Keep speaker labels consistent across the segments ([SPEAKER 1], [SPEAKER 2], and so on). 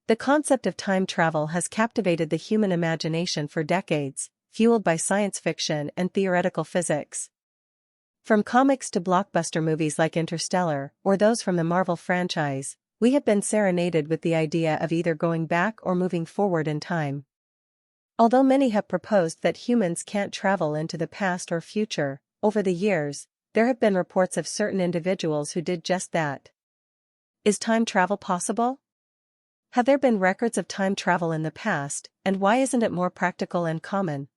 [SPEAKER 1] The concept of time travel has captivated the human imagination for decades, fueled by science fiction and theoretical physics. From comics to blockbuster movies like Interstellar, or those from the Marvel franchise, we have been serenaded with the idea of either going back or moving forward in time. Although many have proposed that humans can't travel into the past or future, over the years, there have been reports of certain individuals who did just that. Is time travel possible? Have there been records of time travel in the past, and why isn't it more practical and common?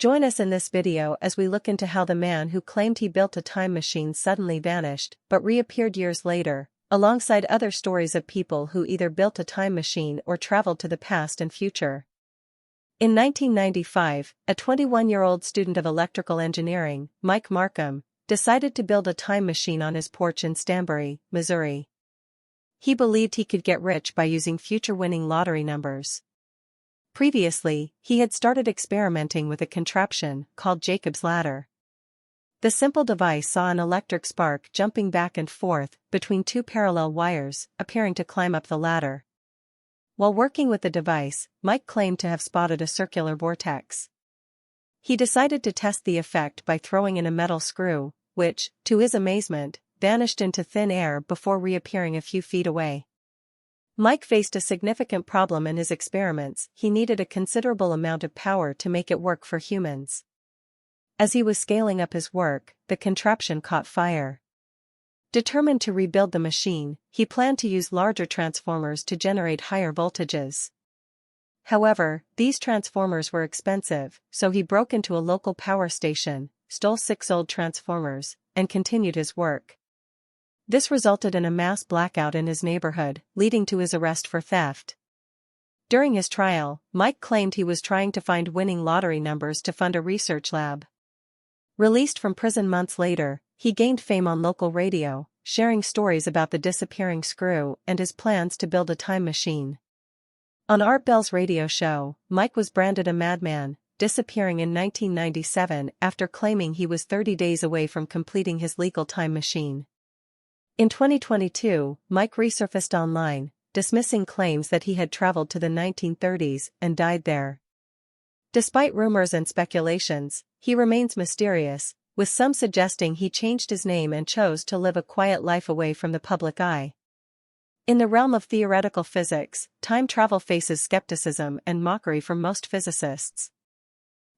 [SPEAKER 1] Join us in this video as we look into how the man who claimed he built a time machine suddenly vanished but reappeared years later, alongside other stories of people who either built a time machine or traveled to the past and future. In 1995, a 21-year-old student of electrical engineering, Mike Markham, decided to build a time machine on his porch in Stanbury, Missouri. He believed he could get rich by using future-winning lottery numbers. Previously, he had started experimenting with a contraption called Jacob's ladder. The simple device saw an electric spark jumping back and forth between two parallel wires, appearing to climb up the ladder. While working with the device, Mike claimed to have spotted a circular vortex. He decided to test the effect by throwing in a metal screw, which, to his amazement, vanished into thin air before reappearing a few feet away. Mike faced a significant problem in his experiments. He needed a considerable amount of power to make it work for humans. As he was scaling up his work, the contraption caught fire. Determined to rebuild the machine, he planned to use larger transformers to generate higher voltages. However, these transformers were expensive, so he broke into a local power station, stole 6 old transformers, and continued his work. This resulted in a mass blackout in his neighborhood, leading to his arrest for theft. During his trial, Mike claimed he was trying to find winning lottery numbers to fund a research lab. Released from prison months later, he gained fame on local radio, sharing stories about the disappearing screw and his plans to build a time machine. On Art Bell's radio show, Mike was branded a madman, disappearing in 1997 after claiming he was 30 days away from completing his legal time machine. In 2022, Mike resurfaced online, dismissing claims that he had traveled to the 1930s and died there. Despite rumors and speculations, he remains mysterious, with some suggesting he changed his name and chose to live a quiet life away from the public eye. In the realm of theoretical physics, time travel faces skepticism and mockery from most physicists.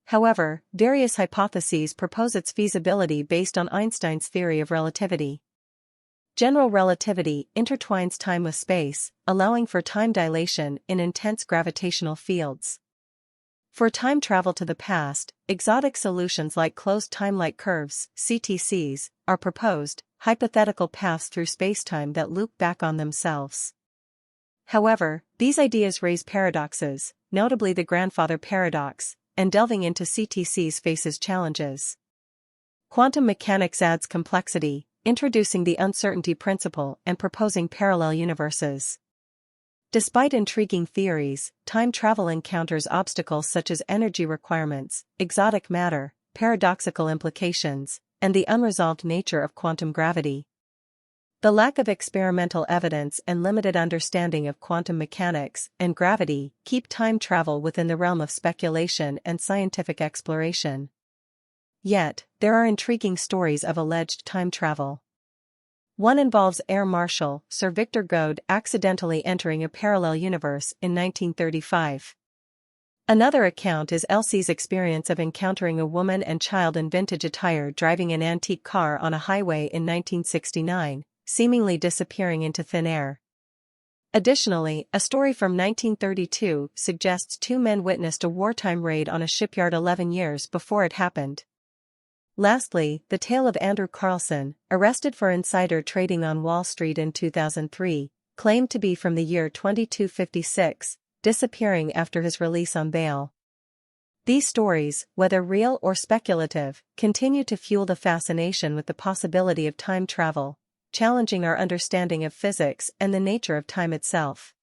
[SPEAKER 1] However, various hypotheses propose its feasibility based on Einstein's theory of relativity. General relativity intertwines time with space, allowing for time dilation in intense gravitational fields. For time travel to the past, exotic solutions like closed time-like curves, CTCs, are proposed, hypothetical paths through spacetime that loop back on themselves. However, these ideas raise paradoxes, notably the grandfather paradox, and delving into CTCs faces challenges. Quantum mechanics adds complexity, introducing the uncertainty principle and proposing parallel universes. Despite intriguing theories, time travel encounters obstacles such as energy requirements, exotic matter, paradoxical implications, and the unresolved nature of quantum gravity. The lack of experimental evidence and limited understanding of quantum mechanics and gravity keep time travel within the realm of speculation and scientific exploration. Yet, there are intriguing stories of alleged time travel. One involves Air Marshal Sir Victor Goad accidentally entering a parallel universe in 1935. Another account is Elsie's experience of encountering a woman and child in vintage attire driving an antique car on a highway in 1969, seemingly disappearing into thin air. Additionally, a story from 1932 suggests 2 men witnessed a wartime raid on a shipyard 11 years before it happened. Lastly, the tale of Andrew Carlson, arrested for insider trading on Wall Street in 2003, claimed to be from the year 2256, disappearing after his release on bail. These stories, whether real or speculative, continue to fuel the fascination with the possibility of time travel, challenging our understanding of physics and the nature of time itself.